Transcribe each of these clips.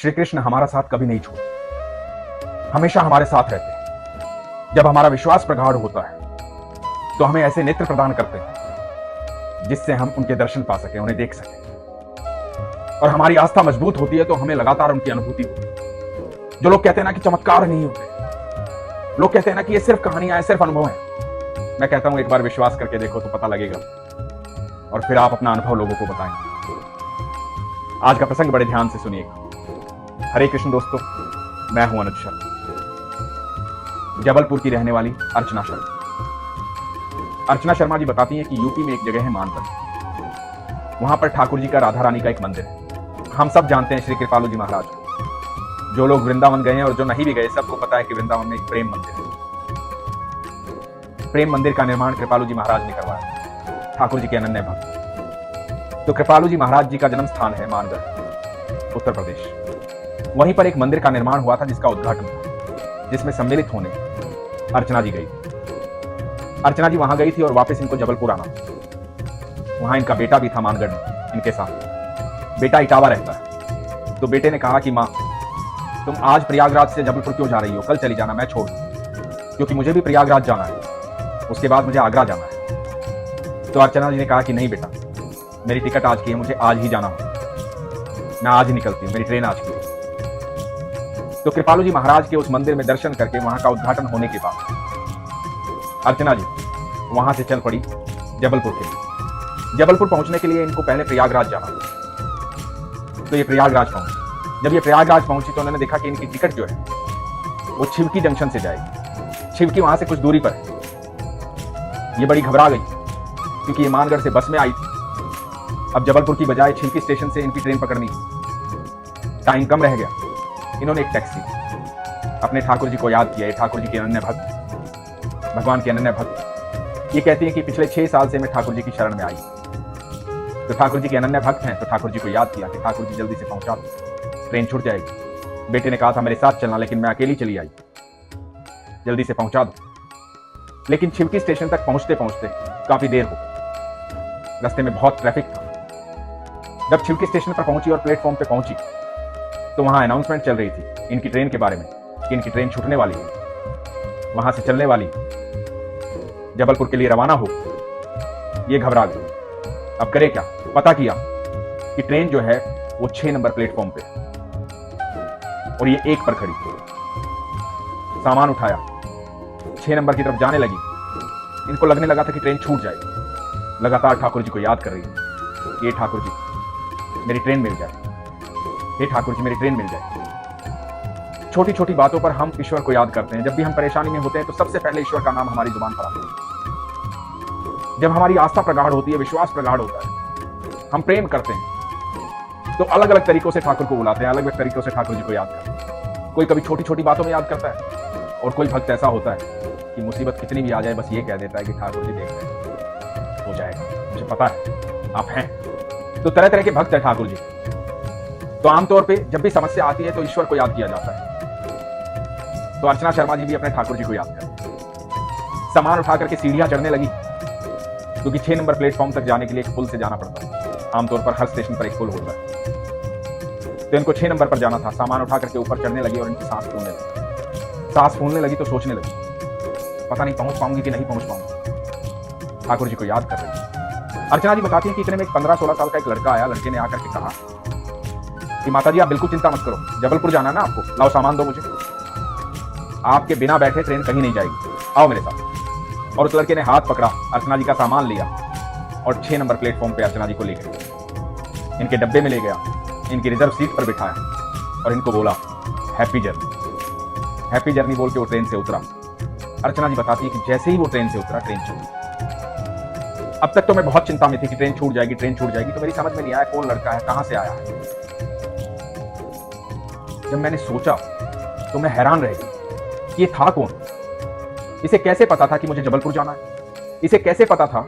श्री कृष्ण हमारा साथ कभी नहीं छोड़ते, हमेशा हमारे साथ रहते हैं। जब हमारा विश्वास प्रगाढ़ होता है तो हमें ऐसे नेत्र प्रदान करते हैं जिससे हम उनके दर्शन पा सकें, उन्हें देख सकें। और हमारी आस्था मजबूत होती है तो हमें लगातार उनकी अनुभूति होती है। जो लोग कहते हैं ना कि चमत्कार नहीं होते, लोग कहते हैं ना कि ये सिर्फ कहानियां हैं, सिर्फ अनुभव हैं, मैं कहता हूं एक बार विश्वास करके देखो तो पता लगेगा और फिर आप अपना अनुभव लोगों को बताएंगे। आज का प्रसंग बड़े ध्यान से सुनिएगा। हरे कृष्ण दोस्तों, मैं हूं अनुज शर्मा, जबलपुर की रहने वाली अर्चना शर्मा। अर्चना शर्मा जी बताती हैं कि यूपी में एक जगह है मानगढ़, वहां पर ठाकुर जी का, राधा रानी का एक मंदिर है। हम सब जानते हैं श्री कृपालू जी महाराज को। जो लोग वृंदावन गए हैं और जो नहीं भी गए, सबको पता है कि वृंदावन में एक प्रेम मंदिर है। प्रेम मंदिर का निर्माण कृपालू जी महाराज ने करवाया, ठाकुर जी के अनन्य भक्त। तो कृपालू जी महाराज जी का जन्म स्थान है मानगढ़, उत्तर प्रदेश। वहीं पर एक मंदिर का निर्माण हुआ था जिसका उद्घाटन था, जिसमें सम्मिलित होने अर्चना जी गई। अर्चना जी वहां गई थी और वापस इनको जबलपुर आना था। वहां इनका बेटा भी था मानगढ़ में इनके साथ। बेटा इटावा रहता है। तो बेटे ने कहा कि माँ, तुम आज प्रयागराज से जबलपुर क्यों जा रही हो? कल चली जाना, मैं छोड़ दूं, क्योंकि मुझे भी प्रयागराज जाना है, उसके बाद मुझे आगरा जाना है। तो अर्चना जी ने कहा कि नहीं बेटा, मेरी टिकट आज की है, मुझे आज ही जाना होगा, मैं आज ही निकलती हूँ, मेरी ट्रेन आज की है। तो कृपालू जी महाराज के उस मंदिर में दर्शन करके वहां का उद्घाटन होने के बाद अर्चना जी वहां से चल पड़ी जबलपुर के लिए। जबलपुर पहुंचने के लिए इनको पहले प्रयागराज जाना था। तो ये प्रयागराज पहुंची। जब ये प्रयागराज पहुंची तो उन्होंने देखा कि इनकी टिकट जो है वो छिवकी जंक्शन से जाएगी। छिवकी वहां से कुछ दूरी पर है। ये बड़ी घबरा गई क्योंकि ये मानगढ़ से बस में आई थी। अब जबलपुर की बजाय छिवकी स्टेशन से इनकी ट्रेन पकड़नी थी। टाइम कम रह गया। इन्होंने एक टैक्सी अपने ठाकुर जी को याद किया। ठाकुर जी के अनन्य भक्त, भगवान के अनन्य भक्त। ये कहती है कि पिछले 6 साल से मैं ठाकुर जी की शरण में आई। तो ठाकुर जी के अनन्य भक्त हैं, तो ठाकुर जी को याद किया कि ठाकुर जी जल्दी से पहुंचा दो, ट्रेन छूट जाएगी। बेटे ने कहा था मेरे साथ चलना, लेकिन मैं अकेली चली आई, जल्दी से पहुंचा दो। लेकिन छिवकी स्टेशन तक पहुंचते पहुंचते काफी देर हो गई। रास्ते में बहुत ट्रैफिक था। जब छिवकी स्टेशन पर पहुंची और प्लेटफॉर्म पे पहुंची तो वहां अनाउंसमेंट चल रही थी इनकी ट्रेन के बारे में कि इनकी ट्रेन छूटने वाली है, वहां से चलने वाली, जबलपुर के लिए रवाना हो। ये घबरा गई। अब करे क्या? पता किया कि ट्रेन जो है वो 6 नंबर प्लेटफॉर्म पे और ये 1 पर खड़ी। सामान उठाया, 6 नंबर की तरफ जाने लगी। इनको लगने लगा था कि ट्रेन छूट जाएगी। लगातार ठाकुर जी को याद कर रही है, ये ठाकुर जी मेरी ट्रेन मिल जाए, हे ठाकुर जी मेरी ट्रेन मिल जाए। छोटी छोटी बातों पर हम ईश्वर को याद करते हैं। जब भी हम परेशानी में होते हैं तो सबसे पहले ईश्वर का नाम हमारी जुबान पर आता है। जब हमारी आस्था प्रगाढ़ होती है, विश्वास प्रगाढ़ होता है, हम प्रेम करते हैं, तो अलग अलग तरीकों से ठाकुर को बुलाते हैं, अलग अलग तरीकों से ठाकुर जी को याद करते हैं। कोई कभी छोटी छोटी बातों में याद करता है और कोई भक्त ऐसा होता है कि मुसीबत कितनी भी आ जाए बस ये कह देता है कि ठाकुर जी देख रहे हैं, हो जाएगा, मुझे पता है आप हैं। तो तरह तरह के भक्त हैं ठाकुर जी। तो आमतौर पे जब भी समस्या आती है तो ईश्वर को याद किया जाता है। तो अर्चना शर्मा जी भी अपने ठाकुर जी को याद करें। सामान उठा करके सीढ़ियां चढ़ने लगी, क्योंकि 6 नंबर प्लेटफॉर्म तक जाने के लिए एक पुल से जाना पड़ता है। आमतौर पर हर स्टेशन पर एक पुल होता है। तो इनको 6 नंबर पर जाना था। सामान उठा करके ऊपर चढ़ने लगी और इनकी सांस फूलने लगी। सांस फूलने लगी तो सोचने लगी, पता नहीं पहुंच पाऊंगी कि नहीं पहुंच पाऊंगी। ठाकुर जी को याद कर रही। अर्चना जी बताती है कि इतने में एक 15-16 साल का एक लड़का आया। लड़के ने आकर के कहा कि माता जी आप बिल्कुल चिंता मत करो, जबलपुर जाना ना आपको, लाओ सामान दो मुझे, आपके बिना बैठे ट्रेन कहीं नहीं जाएगी, आओ मेरे साथ। और उस लड़के ने हाथ पकड़ा, अर्चना जी का सामान लिया और 6 नंबर प्लेटफॉर्म पे अर्चना जी को ले गया। इनके डब्बे में ले गया, इनकी रिजर्व सीट पर बिठाया और इनको बोला हैप्पी जर्नी। हैप्पी जर्नी बोल के वो ट्रेन से उतरा। अर्चना जी बताती है कि जैसे ही वो ट्रेन से उतरा, ट्रेन छूट। अब तक तो मैं बहुत चिंता में थी कि ट्रेन छूट जाएगी, ट्रेन छूट जाएगी। तो मेरी समझ में नहीं आया कौन लड़का है, कहां से आया है। जब मैंने सोचा तो मैं हैरान रह गई कि ये था कौन। इसे कैसे पता था कि मुझे जबलपुर जाना है? इसे कैसे पता था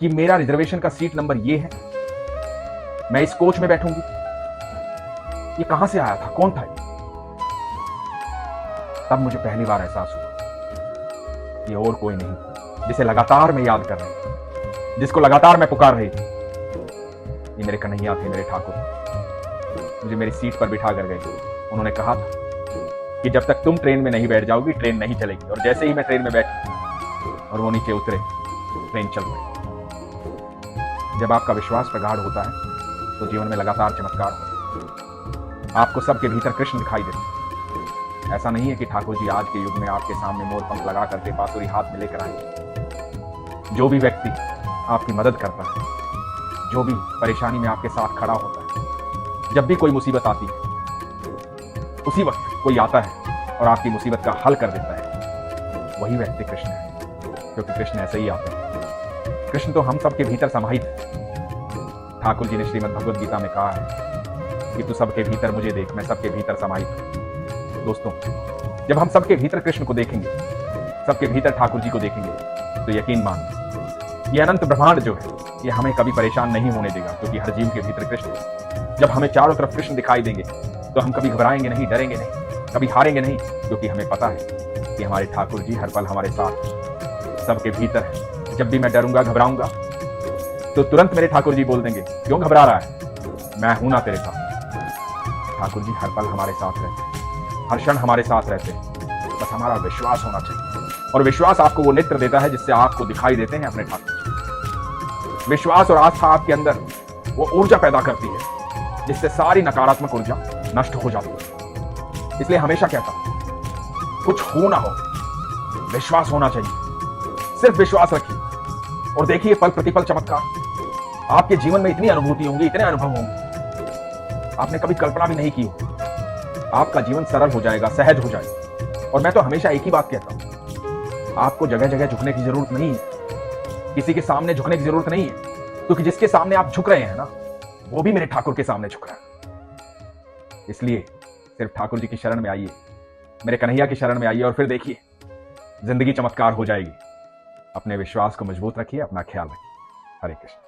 कि मेरा रिजर्वेशन का सीट नंबर ये है, मैं इस कोच में बैठूंगी? ये कहां से आया था, कौन था ये? तब मुझे पहली बार एहसास हुआ ये और कोई नहीं, जिसे लगातार मैं याद कर रही थी, जिसको लगातार मैं पुकार रही थी। ये मेरे कन्हैया थे, मेरे ठाकुर। मुझे मेरी सीट पर बिठा कर गए। उन्होंने कहा था कि जब तक तुम ट्रेन में नहीं बैठ जाओगी ट्रेन नहीं चलेगी। और जैसे ही मैं ट्रेन में बैठी और वो नीचे उतरे, ट्रेन चल पड़ी। जब आपका विश्वास प्रगाढ़ होता है तो जीवन में लगातार चमत्कार होते हैं। आपको सबके भीतर कृष्ण दिखाई देते हैं। ऐसा नहीं है कि ठाकुर जी आज के युग में आपके सामने मोर पंख लगा करके बांसुरी हाथ में लेकर आए। जो भी व्यक्ति आपकी मदद करता है, जो भी परेशानी में आपके साथ खड़ा होता है, जब भी कोई मुसीबत आती है उसी वक्त कोई आता है और आपकी मुसीबत का हल कर देता है, वही व्यक्ति कृष्ण है। क्योंकि कृष्ण ऐसे ही आते हैं। कृष्ण तो हम सबके भीतर समाहित है। ठाकुर जी ने श्रीमद् भगवद गीता में कहा है कि तू सबके भीतर मुझे देख, मैं सबके भीतर समाहित हूं। दोस्तों, जब हम सबके भीतर कृष्ण को देखेंगे, सबके भीतर ठाकुर जी को देखेंगे, तो यकीन मान ये अनंत ब्रह्मांड जो है ये हमें कभी परेशान नहीं होने देगा। क्योंकि हर जीव के भीतर कृष्ण है। जब हमें चारों तरफ कृष्ण दिखाई देंगे तो हम कभी घबराएंगे नहीं, डरेंगे नहीं, कभी हारेंगे नहीं। क्योंकि हमें पता है कि हमारे ठाकुर जी हर पल हमारे साथ सबके भीतर है। जब भी मैं डरूंगा, घबराऊंगा, तो तुरंत मेरे ठाकुर जी बोल देंगे, क्यों घबरा रहा है, मैं हूं ना तेरे साथ। ठाकुर जी हर पल हमारे साथ रहते हैं, हर क्षण हमारे साथ रहते हैं। बस हमारा विश्वास होना चाहिए। और विश्वास आपको वो नेत्र देता है जिससे आपको दिखाई देते हैं अपने ठाकुर जी। विश्वास और आस्था आपके अंदर वो ऊर्जा पैदा करती है जिससे सारी नकारात्मक ऊर्जा नष्ट हो जाती है। इसलिए हमेशा कहता हूं, कुछ हो ना हो, विश्वास होना चाहिए। सिर्फ विश्वास रखिए और देखिए पल प्रतिपल चमत्कार। आपके जीवन में इतनी अनुभूति होंगी, इतने अनुभव होंगे, आपने कभी कल्पना भी नहीं की हो। आपका जीवन सरल हो जाएगा, सहज हो जाएगा। और मैं तो हमेशा एक ही बात कहता हूं, आपको जगह जगह झुकने की जरूरत नहीं है, किसी के सामने झुकने की जरूरत नहीं है। क्योंकि जिसके सामने आप झुक रहे हैं ना, वो भी मेरे ठाकुर के सामने झुक रहा है। इसलिए सिर्फ ठाकुर जी की शरण में आइए, मेरे कन्हैया की शरण में आइए और फिर देखिए जिंदगी चमत्कार हो जाएगी। अपने विश्वास को मजबूत रखिए, अपना ख्याल रखिए। हरे कृष्ण।